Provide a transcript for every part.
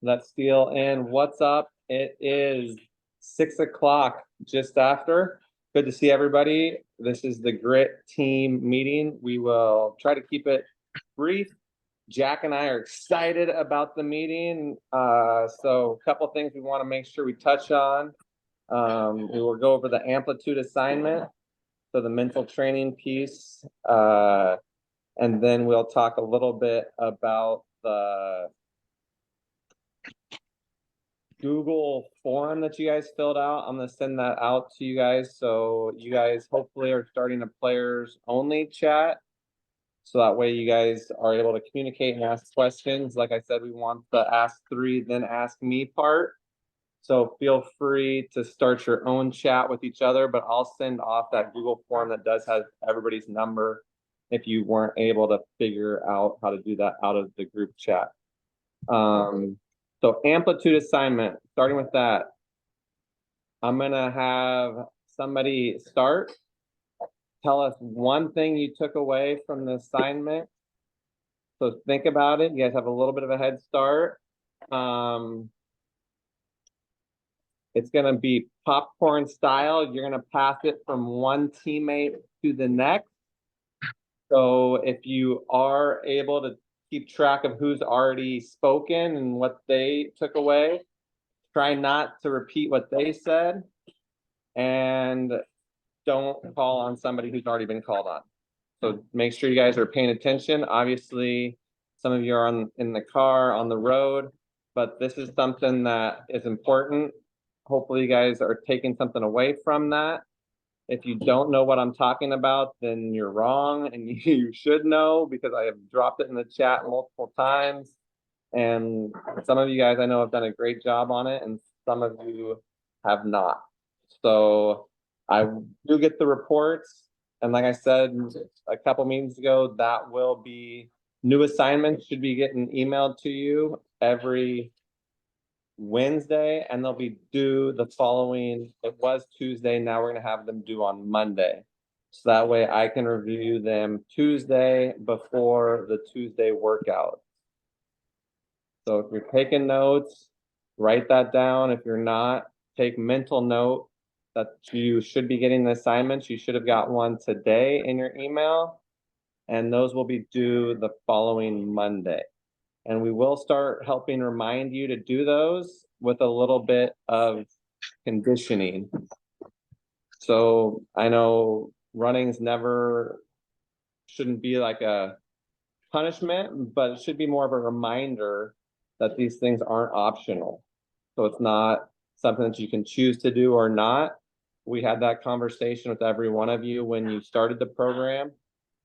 Let's steal in. What's up? It is 6 o'clock, just after. Good to see everybody. This is the Grit team meeting. We will try to keep it brief. Jack and I are excited about the meeting. So a couple things we want to make sure we touch on. We will go over the Amplitude assignment, so the mental training piece, and then we'll talk a little bit about the Google form that you guys filled out. I'm gonna send that out to you guys. So you guys hopefully are starting a players only chat. So that way you guys are able to communicate and ask questions. Like I said, we want the ask three, then ask me part. So feel free to start your own chat with each other, but I'll send off that Google form that does have everybody's number if you weren't able to figure out how to do that out of the group chat. So Amplitude assignment, starting with that. I'm gonna have somebody start. Tell us one thing you took away from the assignment. So think about it. You guys have a little bit of a head start. It's gonna be popcorn style. You're gonna pass it from one teammate to the next. So if you are able to keep track of who's already spoken and what they took away, try not to repeat what they said, and don't call on somebody who's already been called on. So make sure you guys are paying attention. Obviously, some of you are in the car, on the road, but this is something that is important. Hopefully you guys are taking something away from that. If you don't know what I'm talking about, then you're wrong, and you should know, because I have dropped it in the chat multiple times. And some of you guys I know have done a great job on it, and some of you have not. So I do get the reports. And like I said a couple meetings ago, that will be new assignments should be getting emailed to you every Wednesday, and they'll be due the following, it was Tuesday, now we're gonna have them due on Monday. So that way I can review them Tuesday before the Tuesday workout. So if you're taking notes, write that down. If you're not, take mental note that you should be getting the assignments. You should have got one today in your email, and those will be due the following Monday. And we will start helping remind you to do those with a little bit of conditioning. So I know running's never shouldn't be like a punishment, but it should be more of a reminder that these things aren't optional. So it's not something that you can choose to do or not. We had that conversation with every one of you when you started the program,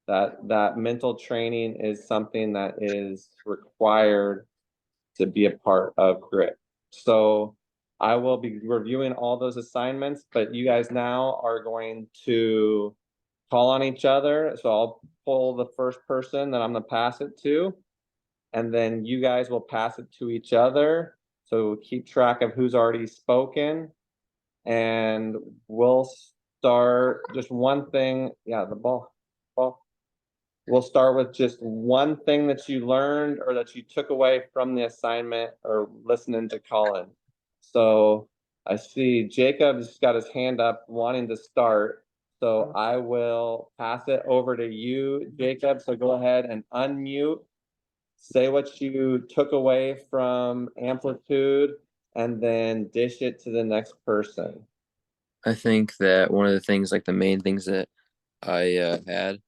that mental training is something that is required to be a part of Grit. So I will be reviewing all those assignments, but you guys now are going to call on each other. So I'll pull the first person that I'm gonna pass it to, and then you guys will pass it to each other. So keep track of who's already spoken, and we'll start just one thing. Yeah, the ball. We'll start with just one thing that you learned or that you took away from the assignment or listening to Colin. So I see Jacob's got his hand up wanting to start. So I will pass it over to you, Jacob. So go ahead and unmute, say what you took away from Amplitude, and then dish it to the next person. I think that one of the things, like the main things that I had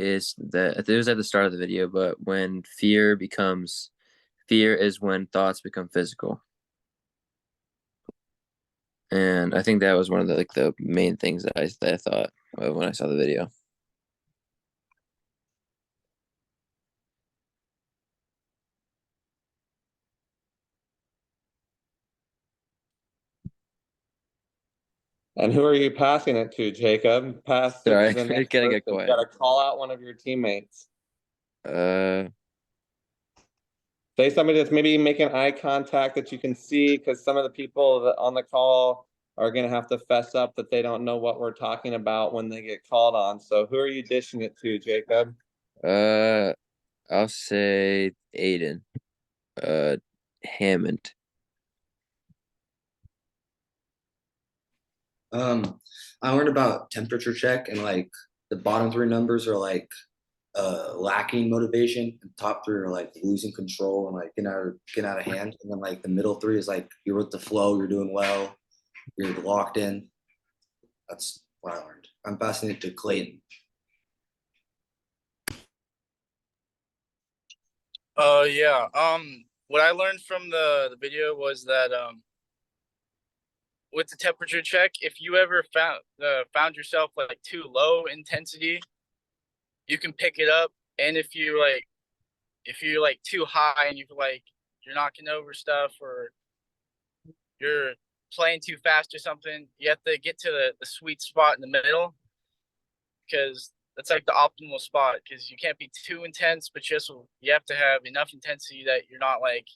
is that it was at the start of the video, but when fear is when thoughts become physical. And I think that was one of the main things that I thought of when I saw the video. And who are you passing it to, Jacob? Pass it Sorry, to the I next gotta person. get You quiet. gotta call out one of your teammates. Uh, Say somebody that's maybe making eye contact that you can see, because some of the people that on the call are gonna have to fess up that they don't know what we're talking about when they get called on. So who are you dishing it to, Jacob? uh, I'll say Aiden. Hammond. I learned about temperature check, and like the bottom three numbers are like lacking motivation, and top three are like losing control and like getting out of hand. And then like the middle three is like you're with the flow, you're doing well, you're locked in. That's what I learned. I'm passing it to Clayton. Yeah. What I learned from the video was that with the temperature check, if you ever found yourself like too low intensity, you can pick it up. And if you're like too high and you're knocking over stuff or you're playing too fast or something, you have to get to the sweet spot in the middle, because that's like the optimal spot, because you can't be too intense, but you have to have enough intensity that you're not like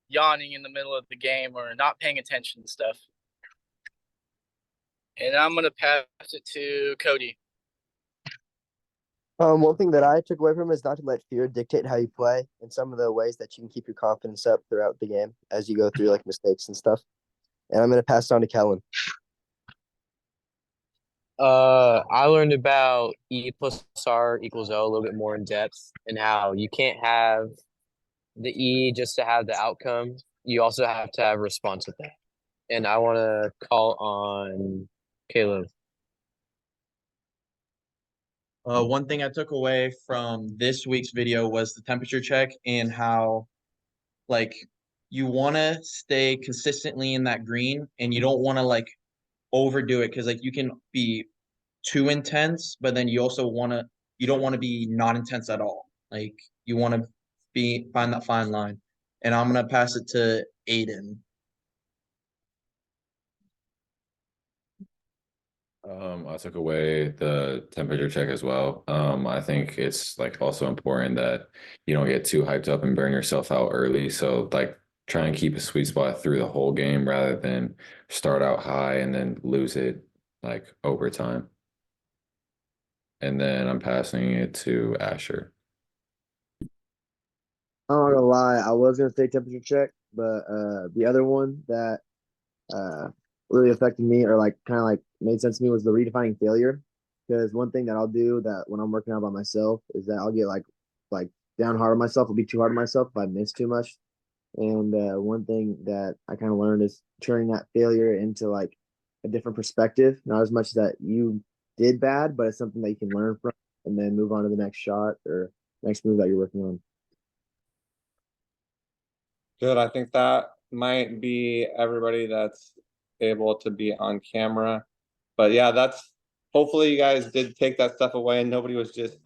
yawning in the middle of the game or not paying attention to stuff. And I'm gonna pass it to Cody. One thing that I took away from it is not to let fear dictate how you play and some of the ways that you can keep your confidence up throughout the game as you go through like mistakes and stuff. And I'm going to pass it on to Kellen. I learned about E plus R equals O a little bit more in depth, and how you can't have the E just to have the outcome. You also have to have a response with that. And I want to call on Caleb. One thing I took away from this week's video was the temperature check and how, like, you want to stay consistently in that green and you don't want to like overdo it, because like you can be too intense, but then you also you don't want to be not intense at all. Like you want to find that fine line. And I'm gonna pass it to Aiden. I took away the temperature check as well. I think it's like also important that you don't get too hyped up and burn yourself out early. So like try and keep a sweet spot through the whole game rather than start out high and then lose it like over time. And then I'm passing it to Asher. I'm not gonna lie, I was gonna say temperature check, but the other one that really affected me or like kind of like made sense to me was the redefining failure. Because one thing that I'll do that when I'm working out by myself is that I'll get like down hard on myself, I'll be too hard on myself if I miss too much. And one thing that I kind of learned is turning that failure into like a different perspective, not as much that you did bad, but it's something that you can learn from and then move on to the next shot or next move that you're working on. Good. I think that might be everybody that's able to be on camera. But yeah, that's hopefully you guys did take that stuff away and nobody was just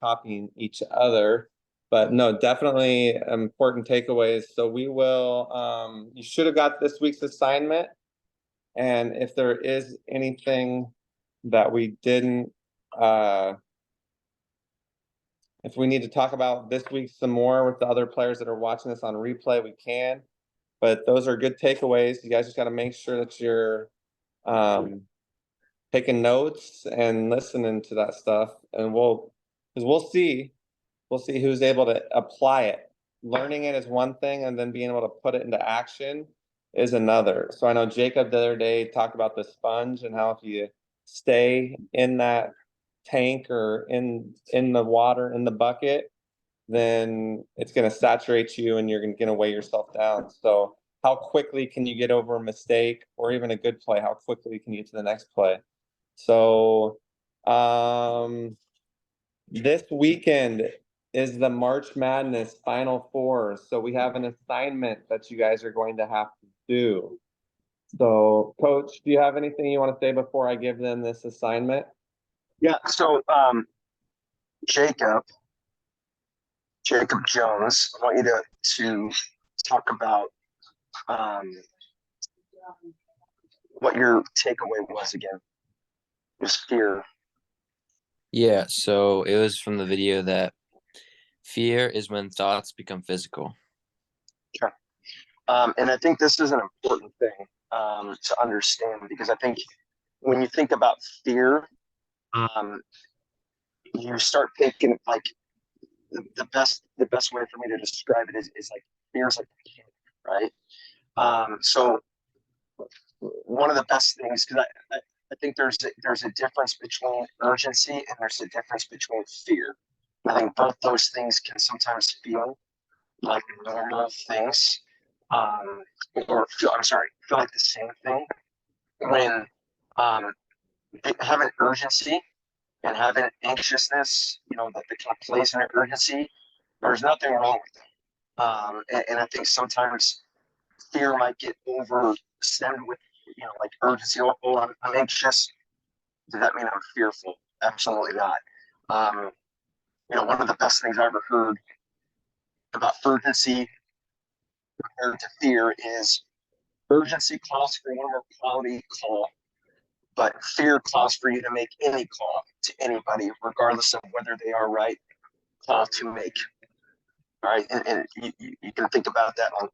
copying each other. But no, definitely important takeaways. So we will you should have got this week's assignment. And if there is anything that we didn't if we need to talk about this week some more with the other players that are watching this on replay, we can. But those are good takeaways. You guys just got to make sure that you're taking notes and listening to that stuff. And we'll see who's able to apply it. Learning it is one thing, and then being able to put it into action is another. So I know Jacob the other day talked about the sponge and how if you stay in that tank or in the water in the bucket, then it's going to saturate you and you're going to weigh yourself down. So how quickly can you get over a mistake or even a good play? How quickly can you get to the next play? So this weekend is the March Madness Final Four. So we have an assignment that you guys are going to have to do. So Coach, do you have anything you want to say before I give them this assignment? Yeah, so Jacob Jones, I want you to talk about what your takeaway was again. Just fear. Yeah, so it was from the video that fear is when thoughts become physical. Okay. And I think this is an important thing to understand, because I think when you think about fear, you start thinking like the best way for me to describe it is like fear's like a kid, right? So one of the best things, because I think there's a difference between urgency and there's a difference between fear. I think both those things can sometimes feel like normal things, or feel like the same thing when um, having urgency and having anxiousness, that kind of plays in an urgency. There's nothing wrong with it, and I think sometimes fear might get overstemmed with like urgency. Oh, I'm anxious. Does that mean I'm fearful? Absolutely not. Um, one of the best things I ever heard about urgency compared to fear is urgency calls for one more quality call, but fear calls for you to make any call to anybody, regardless of whether they are right call to make. All right, and you can think about that on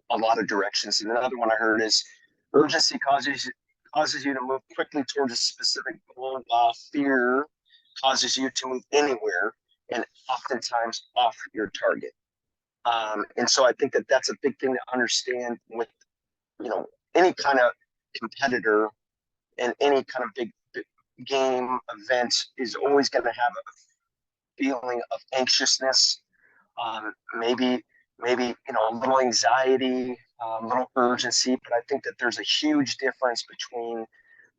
a lot of directions. And another one I heard is urgency causes you to move quickly towards a specific goal, while fear causes you to move anywhere and oftentimes off your target. And so I think that that's a big thing to understand with any kind of competitor and any kind of big game event is always going to have a feeling of anxiousness, maybe a little anxiety, a little urgency. But I think that there's a huge difference between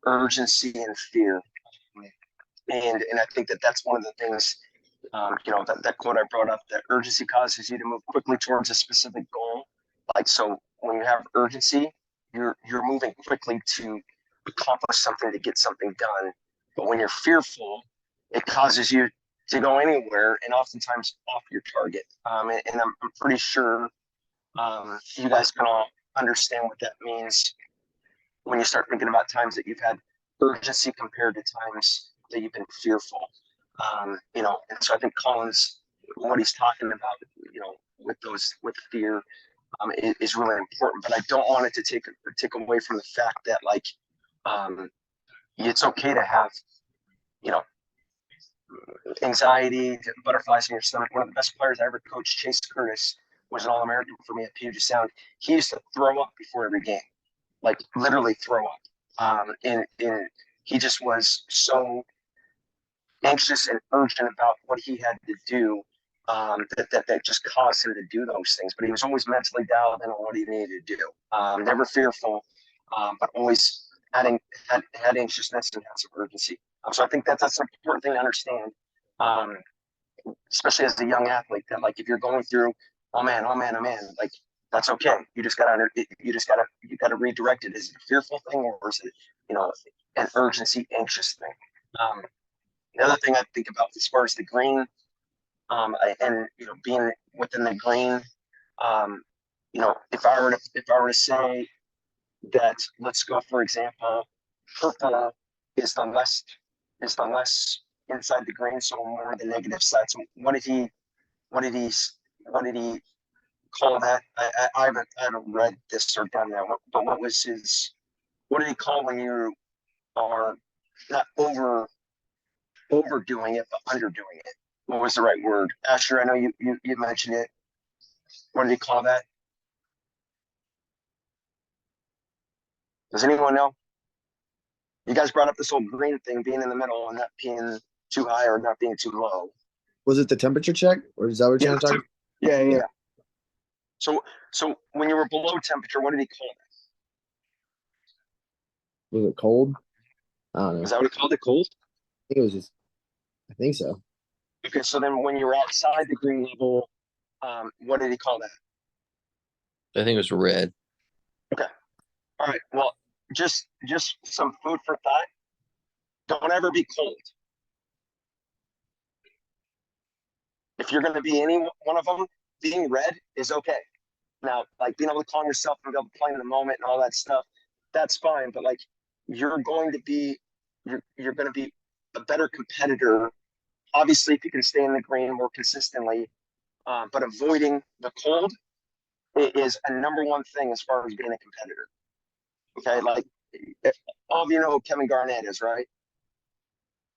urgency and fear, and I think that that's one of the things. That quote I brought up, that urgency causes you to move quickly towards a specific goal. Like, so when you have urgency, you're moving quickly to accomplish something, to get something done. But when you're fearful, it causes you to go anywhere and oftentimes off your target. And I'm pretty sure you guys can all understand what that means when you start thinking about times that you've had urgency compared to times that you've been fearful. And so I think Colin's, what he's talking about, with fear, is really important. But I don't want it to take away from the fact that, like, it's okay to have, anxiety, butterflies in your stomach. One of the best players I ever coached, Chase Curtis, was an All-American for me at Puget Sound. He used to throw up before every game, like literally throw up. And he just was so anxious and urgent about what he had to do, that just caused him to do those things. But he was always mentally dialed in on what he needed to do. Never fearful, but always had anxiousness and had some urgency. So I think that's an important thing to understand, especially as a young athlete. That, like, if you're going through, oh man, like, that's okay. You gotta redirect it. Is it a fearful thing, or is it an urgency, anxious thing? The other thing I think about as far as the green, and being within the green, if I were to say that, let's go, for example, purple is the less inside the green, so more the negative side. So what did he call that? I haven't read this or done that, but what did he call when you are not overdoing it, but underdoing it? What was the right word? Asher, I know you mentioned it. What did he call that? Does anyone know? You guys brought up this whole green thing, being in the middle and not being too high or not being too low. Was it the temperature check, or is that what you're talking? Yeah. So when you were below temperature, what did he call that? Was it cold? I don't know. Is that what he called it? Cold? I think it was just. I think so. Okay, so then when you were outside the green level, what did he call that? I think it was red. Okay. All right. Well, just some food for thought. Don't ever be cold. If you're going to be any one of them, being red is okay. Now, like, being able to calm yourself and be able to play in the moment and all that stuff, that's fine. But, like, you're going to be a better competitor, obviously, if you can stay in the green more consistently. But avoiding the cold is a number one thing as far as being a competitor. Okay, like, all of you know who Kevin Garnett is, right?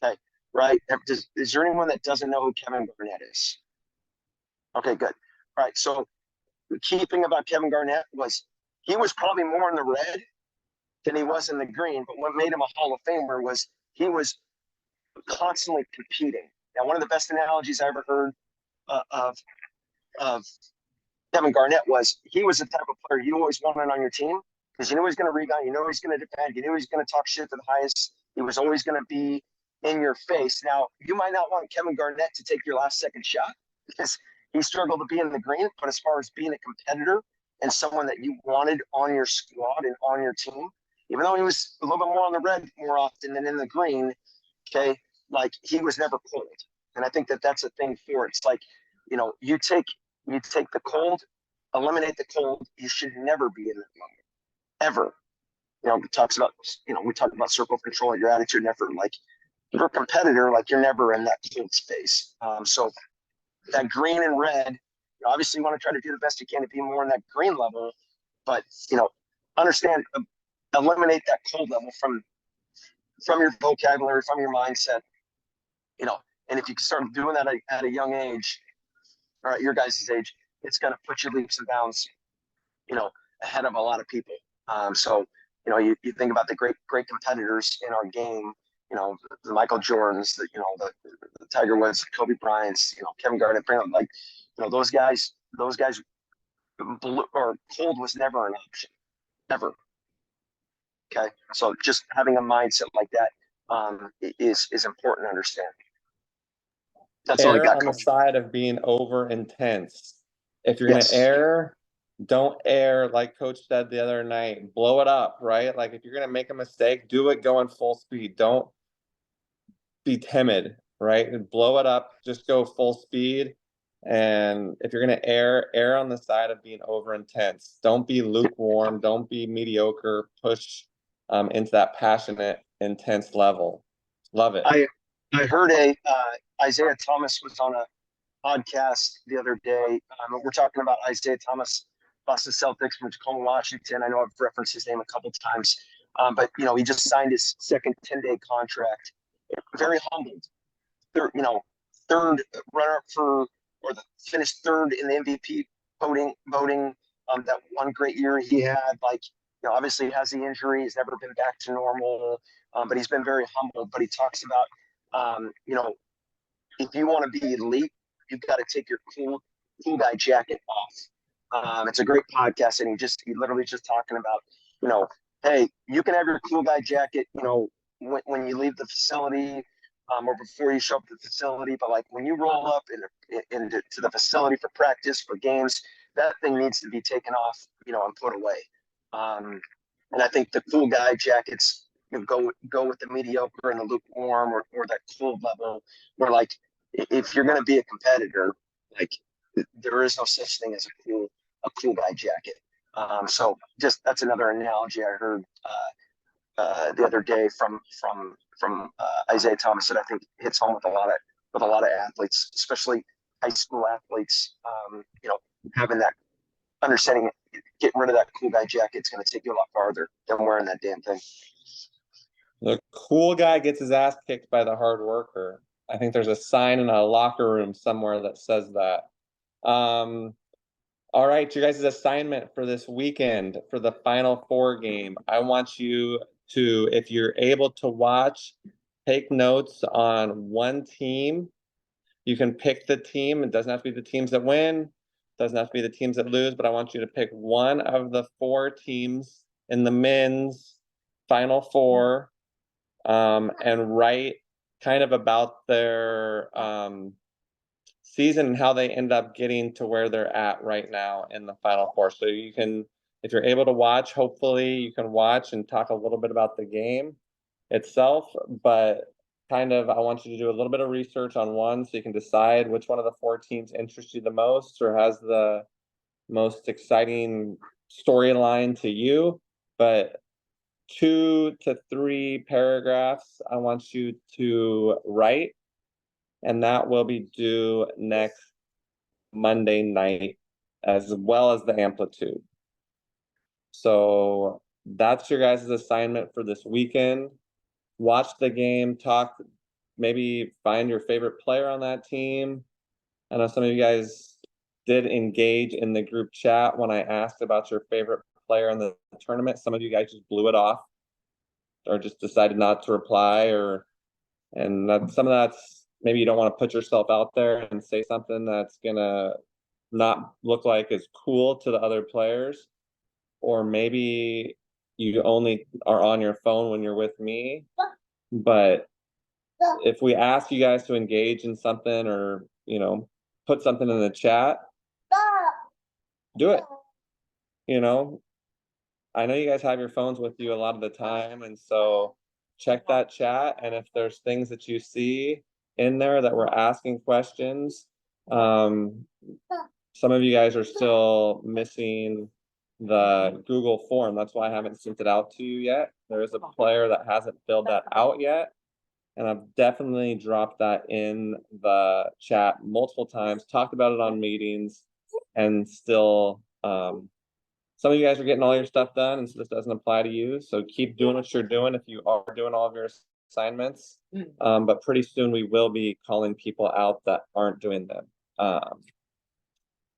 Okay, right. Is there anyone that doesn't know who Kevin Garnett is? Okay, good. All right, so the key thing about Kevin Garnett was he was probably more in the red than he was in the green. But what made him a Hall of Famer was he was constantly competing. Now, one of the best analogies I ever heard of Kevin Garnett was he was the type of player you always wanted on your team because you knew he's going to rebound, you know he's going to defend, you knew he's going to talk shit to the highest. He was always going to be in your face. Now, you might not want Kevin Garnett to take your last second shot because he struggled to be in the green, but as far as being a competitor and someone that you wanted on your squad and on your team, even though he was a little bit more on the red more often than in the green, okay, like he was never cold. And I think that that's a thing for it. It's like, you know, you take the cold, eliminate the cold. You should never be in that moment, ever. You know, it talks about, you know, we talk about circle control, your attitude, never like you're a competitor, like you're never in that cold space. So that green and red, you know, obviously you want to try to do the best you can to be more in that green level, but you know, understand, eliminate that cold level from your vocabulary, from your mindset, you know, and if you start doing that at a young age, or at your guys' age, it's going to put you leaps and bounds, you know, ahead of a lot of people. So, you know, you think about the great competitors in our game, you know, the Michael Jordans, the Tiger Woods, the Kobe Bryant's, you know, Kevin Garnett, like, you know, those guys, blue or cold was never an option, ever. Okay, so just having a mindset like that is important to understand. That's all I Err got, on the Coach. side of being over intense. If you're Yes. gonna err, don't err like Coach said the other night. Blow it up, right? Like if you're gonna make a mistake, do it going full speed. Don't be timid, right? And blow it up. Just go full speed. And if you're gonna err on the side of being over intense. Don't be lukewarm. Don't be mediocre. Push into that passionate, intense level. Love it. I heard Isaiah Thomas was on a podcast the other day. We're talking about Isaiah Thomas, Boston Celtics from Tacoma, Washington. I know I've referenced his name a couple times, but you know he just signed his second 10-day contract. Very humbled. Third runner up for, or finished third in the MVP voting. That one great year he had. Like, you know, obviously he has the injury. He's never been back to normal, but he's been very humbled. But he talks about, you know, if you want to be elite, you've got to take your cool guy jacket off. It's a great podcast, and he literally just talking about, you know, hey, you can have your cool guy jacket, you know, when you leave the facility, or before you show up to the facility, but like when you roll up into the facility for practice, for games, that thing needs to be taken off, you know, and put away. And I think the cool guy jackets, you know, go with the mediocre and the lukewarm, or that cold level, where like if you're going to be a competitor, like there is no such thing as a cool guy jacket. So just that's another analogy I heard the other day from Isaiah Thomas that I think hits home with a lot of athletes, especially high school athletes. You know, having that understanding, getting rid of that cool guy jacket is going to take you a lot farther than wearing that damn thing. The cool guy gets his ass kicked by the hard worker. I think there's a sign in a locker room somewhere that says that. All right, your guys' assignment for this weekend for the Final Four game. I want you to, if you're able to watch, take notes on one team. You can pick the team. It doesn't have to be the teams that win. It doesn't have to be the teams that lose, but I want you to pick one of the four teams in the men's Final Four, and write kind of about their season and how they end up getting to where they're at right now in the Final Four. So you can, if you're able to watch, hopefully you can watch and talk a little bit about the game itself, but kind of I want you to do a little bit of research on one so you can decide which one of the four teams interests you the most or has the most exciting storyline to you. But 2 to 3 paragraphs I want you to write, and that will be due next Monday night, as well as the Amplitude. So that's your guys' assignment for this weekend. Watch the game, talk, maybe find your favorite player on that team. I know some of you guys did engage in the group chat when I asked about your favorite player in the tournament. Some of you guys just blew it off or just decided not to reply, and that some of that's maybe you don't want to put yourself out there and say something that's gonna not look like as cool to the other players, or maybe you only are on your phone when you're with me. But if we ask you guys to engage in something, or put something in the chat, do it. I know you guys have your phones with you a lot of the time, and so check that chat. And if there's things that you see in there that we're asking questions, some of you guys are still missing the Google form. That's why I haven't sent it out to you yet. There is a player that hasn't filled that out yet, and I've definitely dropped that in the chat multiple times, talked about it on meetings, and still some of you guys are getting all your stuff done, and so this doesn't apply to you. So keep doing what you're doing if you are doing all of your assignments. But pretty soon we will be calling people out that aren't doing them.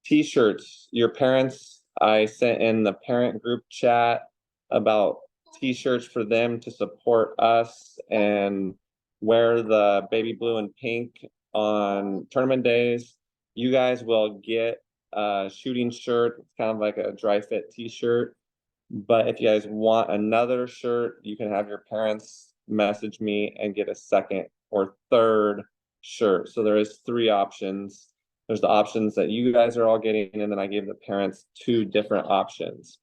T-shirts, your parents, I sent in the parent group chat about T-shirts for them to support us and wear the baby blue and pink on tournament days. You guys will get a shooting shirt. It's kind of like a dry fit T-shirt. But if you guys want another shirt, you can have your parents message me and get a second or third shirt. So there is 3 options. There's the options that you guys are all getting, and then I gave the parents 2 different options.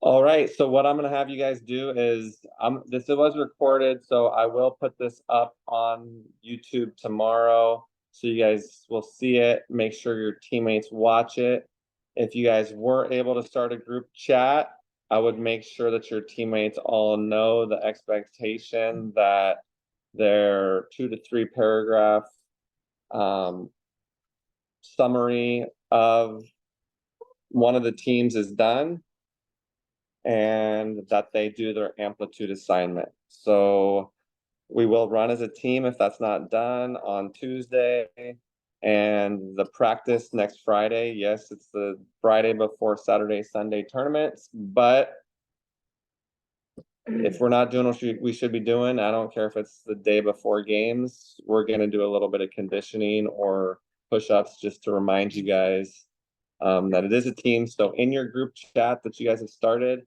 All right, so what I'm gonna have you guys do is, this was recorded, so I will put this up on YouTube tomorrow, so you guys will see it. Make sure your teammates watch it. If you guys were able to start a group chat, I would make sure that your teammates all know the expectation that their 2 to 3 paragraph summary of one of the teams is done, and that they do their Amplitude assignment. So we will run as a team if that's not done on Tuesday, and the practice next Friday. Yes, it's the Friday before Saturday, Sunday tournaments, but if we're not doing what we should be doing, I don't care if it's the day before games, we're going to do a little bit of conditioning or push-ups just to remind you guys that it is a team. So in your group chat that you guys have started,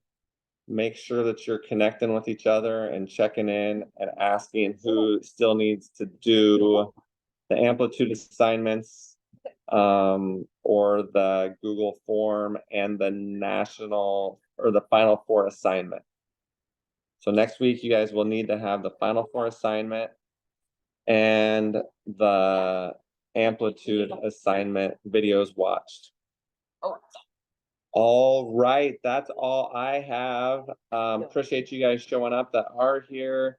make sure that you're connecting with each other and checking in and asking who still needs to do the Amplitude assignments, or the Google form and the national or the Final Four assignment. So next week, you guys will need to have the Final Four assignment and the Amplitude assignment videos watched. All right, that's all I have. Appreciate you guys showing up that are here.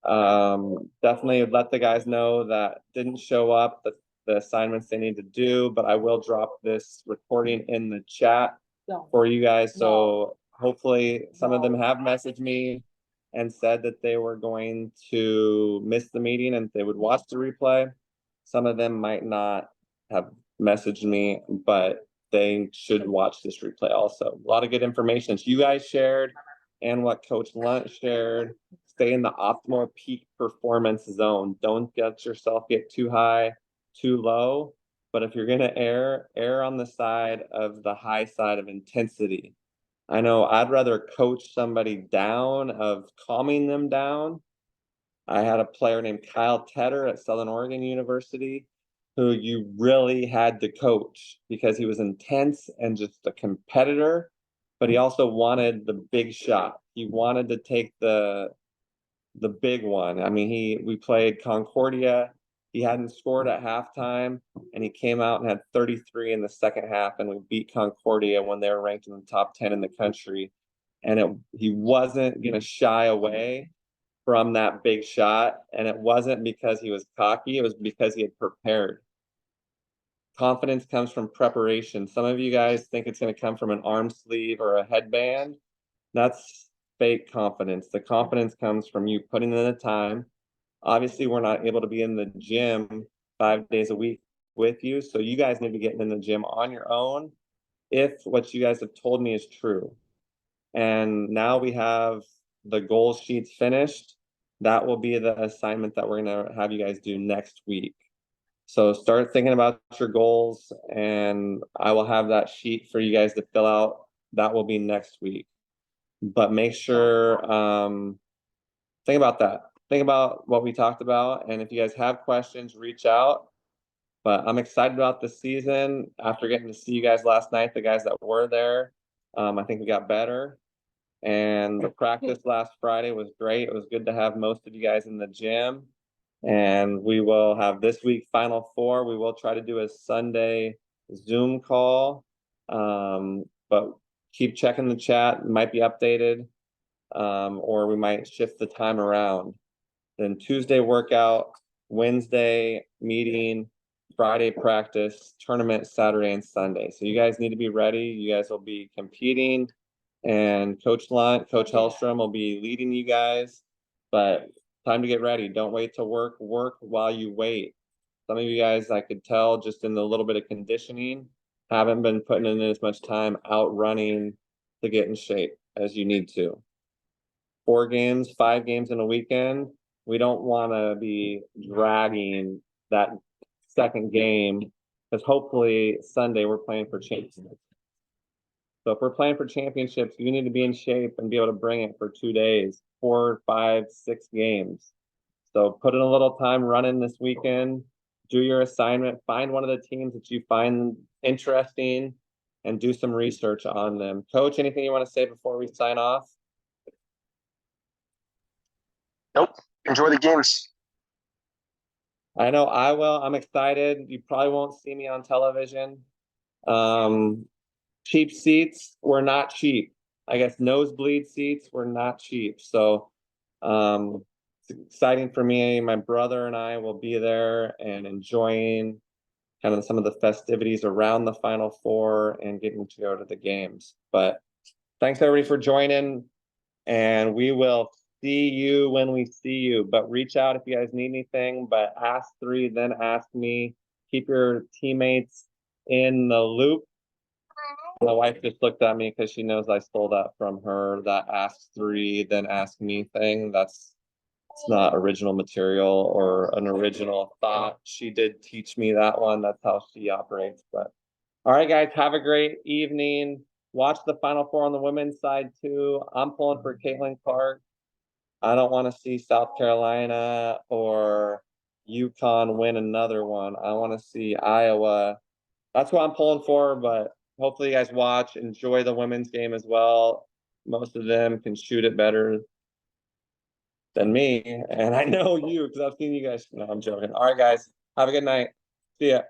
Definitely let the guys know that didn't show up, the assignments they need to do, but I will drop this recording in the chat for you guys. So hopefully some of them have messaged me and said that they were going to miss the meeting and they would watch the replay. Some of them might not have messaged me, but they should watch this replay also. A lot of good information that you guys shared and what Coach Lunt shared. Stay in the optimal peak performance zone. Don't get yourself get too high, too low. But if you're gonna err on the side of the high side of intensity. I know I'd rather coach somebody down of calming them down. I had a player named Kyle Tedder at Southern Oregon University who you really had to coach because he was intense and just a competitor, but he also wanted the big shot. He wanted to take the big one. I mean, we played Concordia. He hadn't scored at halftime, and he came out and had 33 in the second half, and we beat Concordia when they were ranked in the top 10 in the country. And he wasn't going to shy away from that big shot, and it wasn't because he was cocky. It was because he had prepared. Confidence comes from preparation. Some of you guys think it's going to come from an arm sleeve or a headband. That's fake confidence. The confidence comes from you putting in the time. Obviously, we're not able to be in the gym 5 days a week with you. So you guys need to be getting in the gym on your own if what you guys have told me is true. And now we have the goal sheets finished. That will be the assignment that we're going to have you guys do next week. So start thinking about your goals, and I will have that sheet for you guys to fill out. That will be next week. But make sure, think about that. Think about what we talked about. And if you guys have questions, reach out. But I'm excited about the season. After getting to see you guys last night, the guys that were there, I think we got better. And the practice last Friday was great. It was good to have most of you guys in the gym. And we will have this week Final Four. We will try to do a Sunday Zoom call. But keep checking the chat. It might be updated. Or we might shift the time around. Then Tuesday workout, Wednesday meeting, Friday practice, tournament Saturday and Sunday. So you guys need to be ready. You guys will be competing. And Coach Lunt, Coach Hellstrom will be leading you guys, but time to get ready. Don't wait to work while you wait. Some of you guys, I could tell just in the little bit of conditioning, haven't been putting in as much time out running to get in shape as you need to. 4 games, 5 games in a weekend. We don't want to be dragging that second game because hopefully Sunday we're playing for championships. So if we're playing for championships, you need to be in shape and be able to bring it for 2 days, 4, 5, 6 games. So put in a little time running this weekend, do your assignment, find one of the teams that you find interesting and do some research on them. Coach, anything you want to say before we sign off? Nope. Enjoy the games. I know I will. I'm excited. You probably won't see me on television. Cheap seats were not cheap. I guess nosebleed seats were not cheap. So it's exciting for me. My brother and I will be there and enjoying kind of some of the festivities around the Final Four and getting to go to the games. But thanks everybody for joining, and we will see you when we see you. But reach out if you guys need anything, but ask 3, then ask me. Keep your teammates in the loop. My wife just looked at me because she knows I stole that from her, that ask 3, then ask me thing. It's not original material or an original thought. She did teach me that one. That's how she operates. But all right, guys, have a great evening. Watch the Final Four on the women's side too. I'm pulling for Caitlin Clark. I don't want to see South Carolina or UConn win another one. I want to see Iowa. That's what I'm pulling for, but hopefully you guys watch, enjoy the women's game as well. Most of them can shoot it better than me, and I know you because I've seen you guys. No, I'm joking. All right, guys, have a good night. See ya.